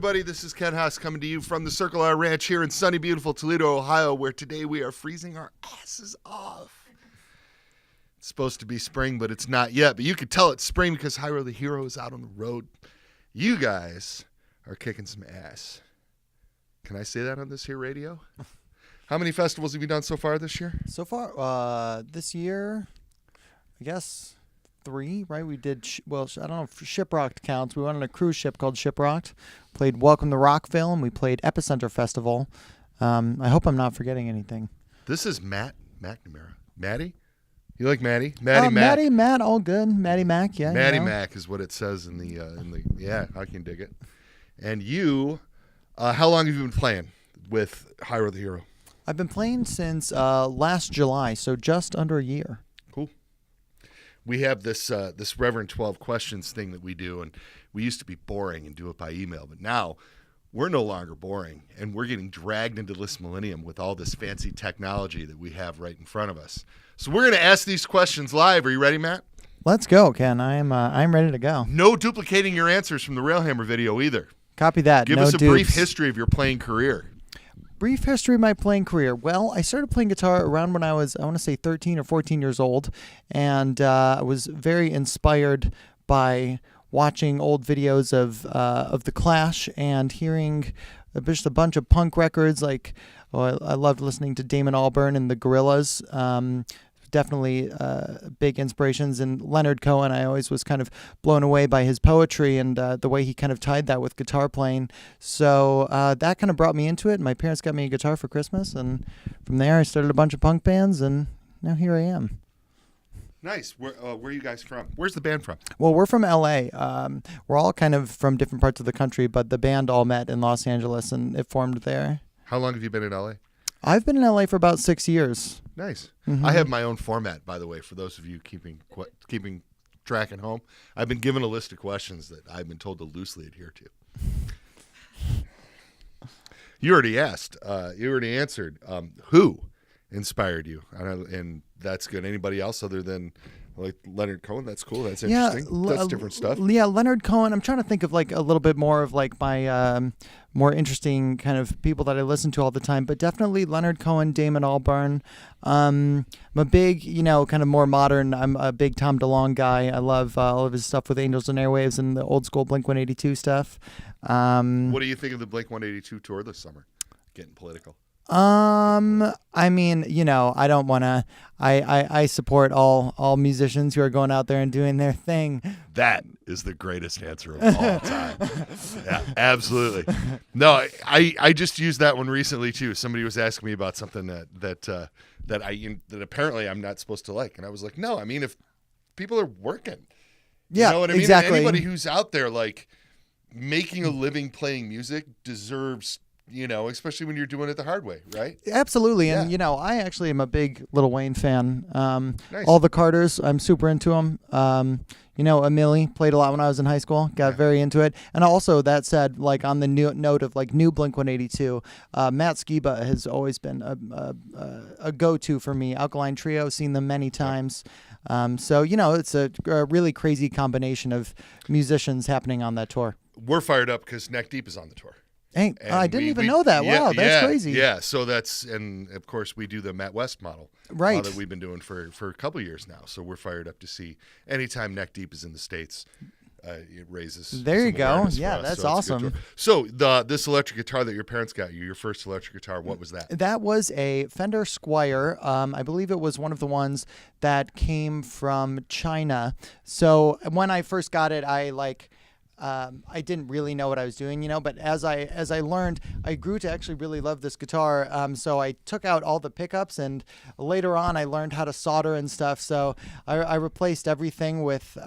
everybody. This is Ken Haas coming to you from the Circle R Ranch here in sunny, beautiful Toledo, Ohio, where today we are freezing our asses off. It's supposed to be spring, but it's not yet. But you can tell it's spring because Hyro the Hero is out on the road. You guys are kicking some ass. Can I say that on this here radio? How many festivals have you done so far this year? So far, this year, I guess 3, right? We did, I don't know if Shiprocked counts. We went on a cruise ship called Shiprocked, played Welcome to Rockville, and we played Epicenter Festival. I hope I'm not forgetting anything. This is Matt McNamara. Matty? You like Matty? Matty Mac. Matty, Matt, all good. Matty Mac, yeah. Matty Mac is what it says in the yeah, I can dig it. And you, how long have you been playing with Hyro the Hero? I've been playing since last July, so just under a year. Cool. We have this Reverend 12 questions thing that we do, and we used to be boring and do it by email, but now we're no longer boring, and we're getting dragged into this millennium with all this fancy technology that we have right in front of us. So we're going to ask these questions live. Are you ready, Matt? Let's go, Ken. I'm ready to go. No duplicating your answers from the Railhammer video either. Copy that. Give us a brief history of your playing career. Brief history of my playing career. Well, I started playing guitar around when I was, I want to say 13 or 14 years old, and I was very inspired by watching old videos of The Clash and hearing just a bunch of punk records. Like, I loved listening to Damon Albarn and the Gorillaz. Definitely big inspirations. And Leonard Cohen, I always was kind of blown away by his poetry and the way he kind of tied that with guitar playing. So that kind of brought me into it. My parents got me a guitar for Christmas, and from there I started a bunch of punk bands, and now here I am. Nice. Where are you guys from? Where's the band from? Well, we're from L.A. We're all kind of from different parts of the country, but the band all met in Los Angeles, and it formed there. How long have you been in L.A.? I've been in L.A. for about 6 years. Nice. Mm-hmm. I have my own format, by the way, for those of you keeping track at home. I've been given a list of questions that I've been told to loosely adhere to. You already asked. You already answered. Who inspired you? And that's good. Anybody else other than like Leonard Cohen? That's cool. That's interesting. That's different stuff. Yeah, Leonard Cohen. I'm trying to think of like a little bit more of like my more interesting kind of people that I listen to all the time, but definitely Leonard Cohen, Damon Albarn. I'm a big, kind of more modern. I'm a big Tom DeLonge guy. I love all of his stuff with Angels and Airwaves and the old school Blink-182 stuff. What do you think of the Blink-182 tour this summer? Getting political. I mean, I don't want to, I support all musicians who are going out there and doing their thing. That is the greatest answer of all time. Yeah, absolutely. No, I just used that one recently too. Somebody was asking me about something that apparently I'm not supposed to like. And I was like, no, I mean, if people are working, yeah, you know what I mean? Exactly. Anybody who's out there like making a living playing music deserves, especially when you're doing it the hard way, right? Absolutely. Yeah. And, I actually am a big Lil Wayne fan. Nice. All the Carters, I'm super into them. Emily played a lot when I was in high school, got very into it. And also, that said, like on the note of like new Blink-182, Matt Skiba has always been a go-to for me. Alkaline Trio, seen them many times. So, it's a really crazy combination of musicians happening on that tour. We're fired up because Neck Deep is on the tour. Hey, I didn't even know that. Wow, that's crazy. Yeah, so and of course we do the Matt West model, right? That we've been doing for a couple of years now. So we're fired up to see anytime Neck Deep is in the States, it raises. There you go. Yeah, that's awesome. So this electric guitar that your parents got you, your first electric guitar, what was that? That was a Fender Squier. I believe it was one of the ones that came from China. So when I first got it, I didn't really know what I was doing, but as I learned, I grew to actually really love this guitar. So I took out all the pickups, and later on I learned how to solder and stuff. So I replaced everything with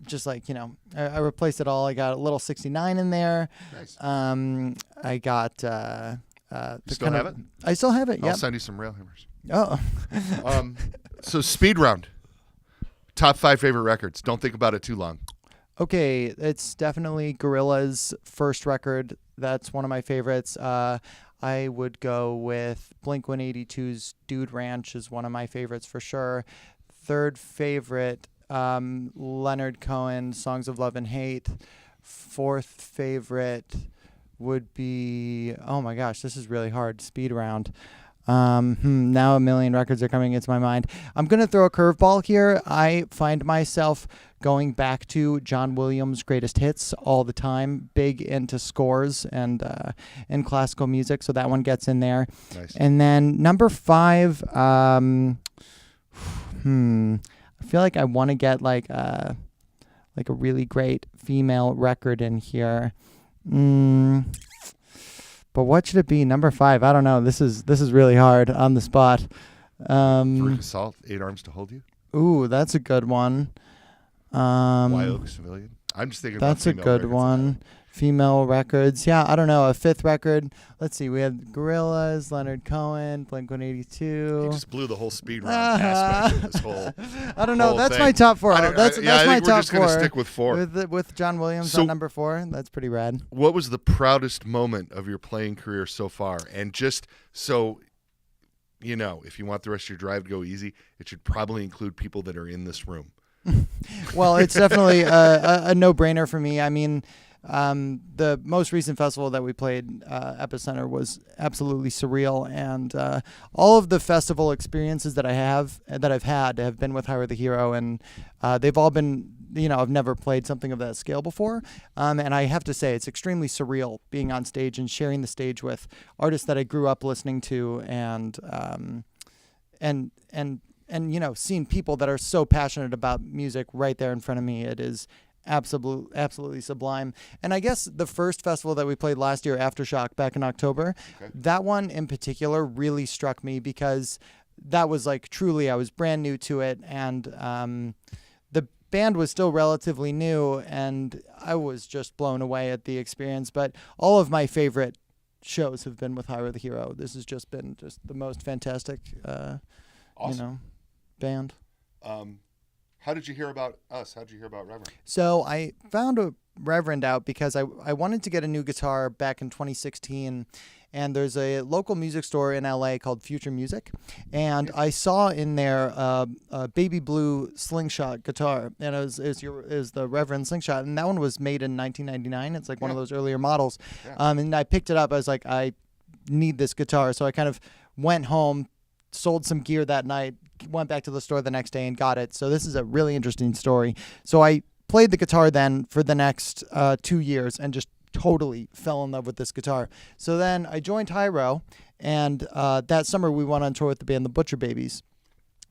just like, I replaced it all. I got a little 69 in there. Nice. I got still have it? I still have it. Yeah. I'll send you some Railhammers. Oh. So Speed Round. Top 5 favorite records. Don't think about it too long. Okay, it's definitely Gorillaz' first record. That's one of my favorites. I would go with Blink-182's Dude Ranch is one of my favorites for sure. Third favorite, Leonard Cohen, Songs of Love and Hate. fourth favorite would be, oh my gosh, this is really hard. Speed round. Now a million records are coming into my mind. I'm going to throw a curveball here. I find myself going back to John Williams' greatest hits all the time, big into scores and classical music, so that one gets in there. Nice. And then number 5, I feel like I want to get like a really great female record in here. But what should it be? Number 5. I don't know. This is really hard on the spot. Veruca Salt, 8 Arms to Hold You. Ooh, that's a good one. White Oak Civilian. I'm just thinking That's a about good one. Female records. Yeah, I don't know. A 5th record. Let's see. We had Gorillaz, Leonard Cohen, Blink-182. You just blew the whole speed round aspect of this whole I don't know. whole That's thing. my top 4. I That's think my we're top just gonna 4. stick with 4. With John Williams So- on number 4. That's pretty rad. What was the proudest moment of your playing career so far? And just so you know, if you want the rest of your drive to go easy, it should probably include people that are in this room. Well, it's definitely a no-brainer for me. I mean, the most recent festival that we played, Epicenter, was absolutely surreal, and all of the festival experiences that I've had have been with Hyro the Hero, and they've all been, I've never played something of that scale before, and I have to say it's extremely surreal being on stage and sharing the stage with artists that I grew up listening to, and seeing people that are so passionate about music right there in front of me. It is absolutely sublime. And I guess the first festival that we played last year, Aftershock, back in October, that one in particular really struck me because that was like truly, I was brand new to it, and the band was still relatively new, and I was just blown away at the experience. But all of my favorite shows have been with Hyro the Hero. This has just been the most fantastic Awesome. Band. How did you hear about us? How did you hear about Reverend? So I found a Reverend out because I wanted to get a new guitar back in 2016, and there's a local music store in LA called Future Music, and I saw in there a baby blue slingshot guitar, and it was the Reverend slingshot, and that one was made in 1999. It's like one of those earlier models, and I picked it up. I was like, I need this guitar, so I kind of went home, sold some gear that night, went back to the store the next day and got it. So this is a really interesting story. So I played the guitar then for the next 2 years and just totally fell in love with this guitar. So then I joined Hyro, and that summer we went on tour with the band The Butcher Babies.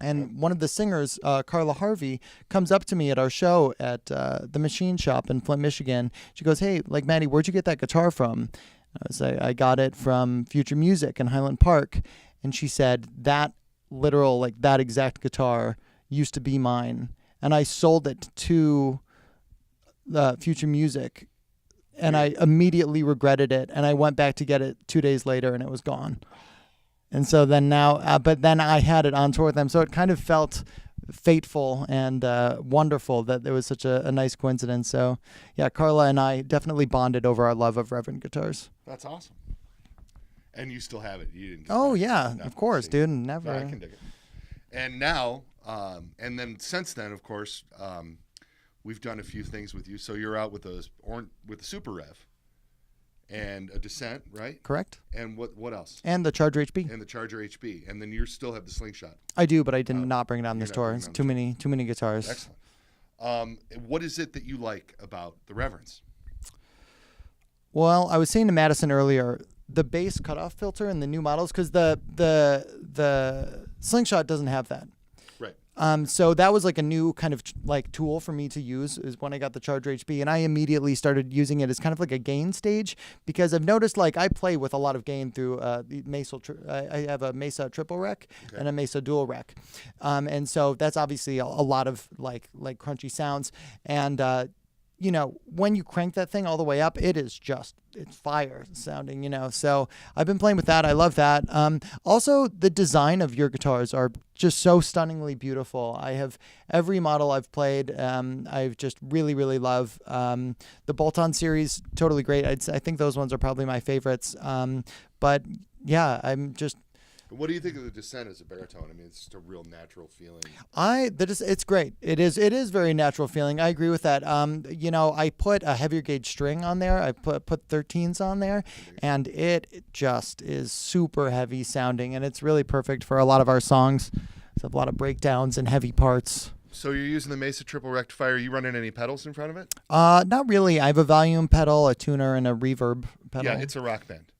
And one of the singers, Carla Harvey, comes up to me at our show at the Machine Shop in Flint, Michigan. She goes, "Hey, like, Matty, where'd you get that guitar from?" I was like, "I got it from Future Music in Highland Park." And she said, that exact guitar used to be mine, and I sold it to Future Music, and I immediately regretted it, and I went back to get it 2 days later, and it was gone. And so then but then I had it on tour with them, so it kind of felt fateful and wonderful that there was such a nice coincidence. So yeah, Carla and I definitely bonded over our love of Reverend guitars. That's awesome. And you still have it. You didn't. Oh yeah, of course, dude. Never. I can dig it. And now, and then since then, of course, we've done a few things with you. So you're out with the Super Rev and a Descent, right? Correct. And what else? And the Charger HB. And the Charger HB. And then you still have the Slingshot. I do, but I did not bring it on this tour. It's too many guitars. Excellent. What is it that you like about the Reverends? Well, I was saying to Madison earlier, the bass cutoff filter in the new models, because the Slingshot doesn't have that. Right. So that was like a new kind of like tool for me to use is when I got the Charger HB, and I immediately started using it as kind of like a gain stage, because I've noticed like I play with a lot of gain through the Mesa. I have a Mesa triple rec and a Mesa dual rec, and so that's obviously a lot of like crunchy sounds, and when you crank that thing all the way up, it's fire sounding, So I've been playing with that. I love that. Also, the design of your guitars are just so stunningly beautiful. I have every model I've played. I've just really, really love the Bolt-On series. Totally great. I think those ones are probably my favorites. But yeah, I'm just What do you think of the descent as a baritone? I mean, it's just a real natural feeling. It's great. It is very natural feeling. I agree with that. I put a heavier gauge string on there. I put 13s on there, and it just is super heavy sounding, and it's really perfect for a lot of our songs. It's a lot of breakdowns and heavy parts. So you're using the Mesa triple rectifier. Are you running any pedals in front of it? Not really. I have a volume pedal, a tuner, and a reverb pedal. Yeah, it's a rock band.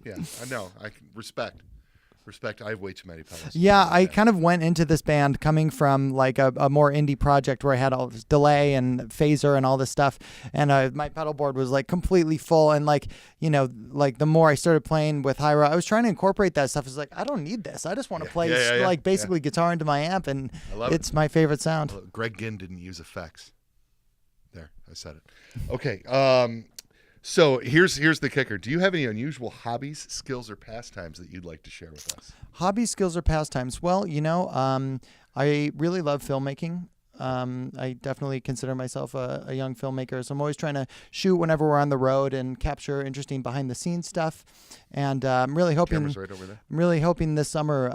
Yeah, I know. I can respect. I have way too many pedals. Yeah, I kind of went into this band coming from like a more indie project where I had all this delay and phaser and all this stuff, and my pedal board was like completely full. And like the more I started playing with Hyro, I was trying to incorporate that stuff. It's like I don't need this. I just want to play basically guitar into my amp, and it's my favorite sound. Greg Ginn didn't use effects. There, I said it. Okay. So here's the kicker. Do you have any unusual hobbies, skills, or pastimes that you'd like to share with us? Hobbies, skills, or pastimes? Well, I really love filmmaking. I definitely consider myself a young filmmaker, so I'm always trying to shoot whenever we're on the road and capture interesting behind-the-scenes stuff. And I'm really hoping, camera's right over there. I'm really hoping this summer,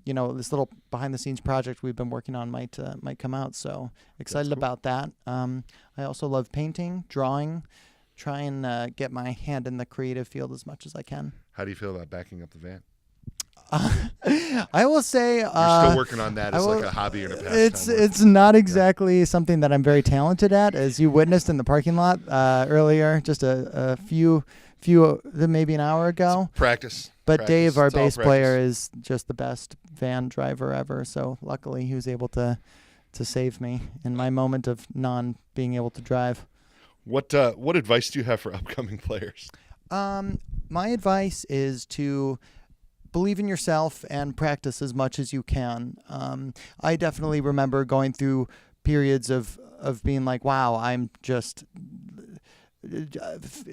this little behind-the-scenes project we've been working on might come out. So excited about that. I also love painting, drawing. Try and get my hand in the creative field as much as I can. How do you feel about backing up the van? I will say you're still working on that as like a hobby or a pastime. It's not exactly something that I'm very talented at, as you witnessed in the parking lot earlier, just a few maybe an hour ago. It's practice. But Dave, our bass player, is just the best van driver ever. So luckily, he was able to save me in my moment of being able to drive. What advice do you have for upcoming players? My advice is to believe in yourself and practice as much as you can. I definitely remember going through periods of being like, wow, I'm just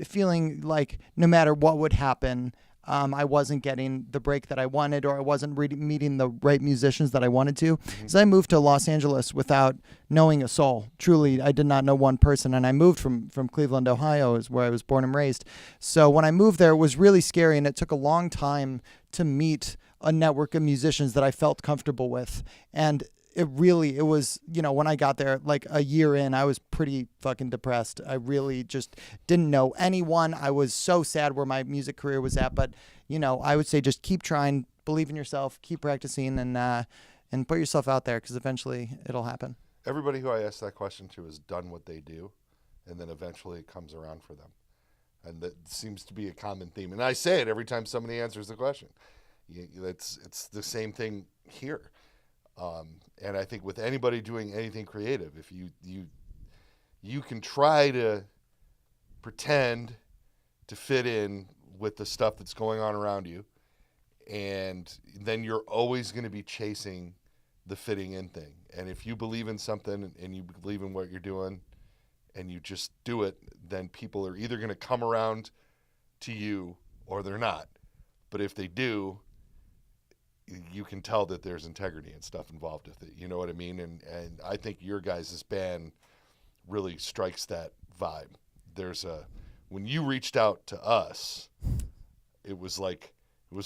feeling like no matter what would happen, I wasn't getting the break that I wanted, or I wasn't meeting the right musicians that I wanted to. So I moved to Los Angeles without knowing a soul. Truly, I did not know one person. And I moved from Cleveland, Ohio, is where I was born and raised. So when I moved there, it was really scary, and it took a long time to meet a network of musicians that I felt comfortable with. And it was, when I got there, like a year in, I was pretty fucking depressed. I really just didn't know anyone. I was so sad where my music career was at. But, I would say just keep trying, believe in yourself, keep practicing, and put yourself out there, because eventually it'll happen. Everybody who I ask that question to has done what they do, and then eventually it comes around for them. And that seems to be a common theme. And I say it every time somebody answers the question. It's the same thing here. And I think with anybody doing anything creative, if you can try to pretend to fit in with the stuff that's going on around you, and then you're always going to be chasing the fitting in thing. And if you believe in something and you believe in what you're doing and you just do it, then people are either going to come around to you or they're not. But if they do, you can tell that there's integrity and stuff involved with it. You know what I mean? And I think your guys' band really strikes that vibe. When you reached out to us, it was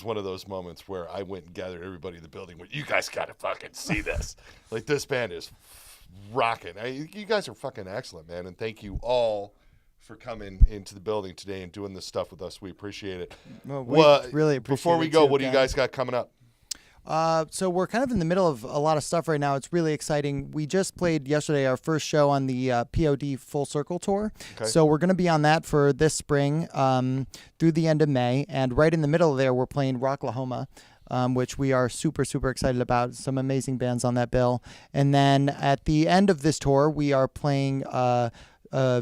one of those moments where I went and gathered everybody in the building. You guys got to fucking see this. Like, this band is rocking. You guys are fucking excellent, man. And thank you all for coming into the building today and doing this stuff with us. We appreciate it. Well, we really appreciate it. Before we go, what do you guys got coming up? So we're kind of in the middle of a lot of stuff right now. It's really exciting. We just played yesterday our first show on the POD Full Circle Tour. Okay. So we're going to be on that for this spring through the end of May. And right in the middle of there, we're playing Rocklahoma, which we are super, super excited about. Some amazing bands on that bill. And then at the end of this tour, we are playing a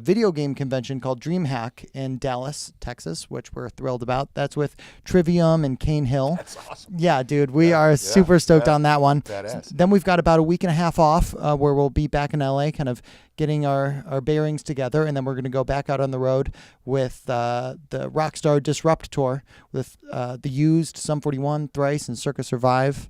video game convention called DreamHack in Dallas, Texas, which we're thrilled about. That's with Trivium and Cane Hill. That's awesome. Yeah, dude, we are super stoked on that one. Badass. Then we've got about a week and a half off where we'll be back in LA, kind of getting our bearings together, and then we're going to go back out on the road with the Rockstar Disrupt Tour with The Used, Sum 41, Thrice, and Circus Survive,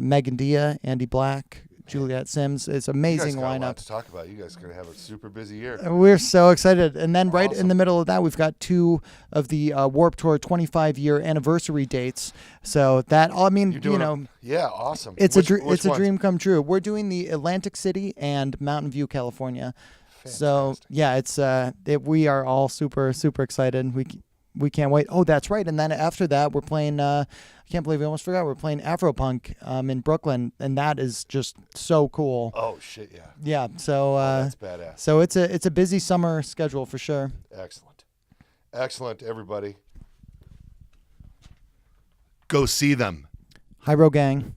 Megan Dia, Andy Black, Juliet Sims. It's You guys amazing got a lot lineup. to talk about. You guys are going to have a super busy year. We're so excited. And then right in Awesome. the middle of that, we've got 2 of the Warped Tour 25-year anniversary dates. So that, I mean, You're doing you know, yeah, awesome. it's Which a ones? dream come true. We're doing the Atlantic City and Mountain View, California. So Fantastic. yeah, it's we are all super excited. We can't wait. Oh, that's right. And then after that, we're playing. I can't believe we almost forgot. We're playing Afropunk in Brooklyn, and that is just so cool. Oh shit, yeah. Yeah. So That's badass. so it's a busy summer schedule for sure. Excellent, everybody. Go see them. Hyro gang.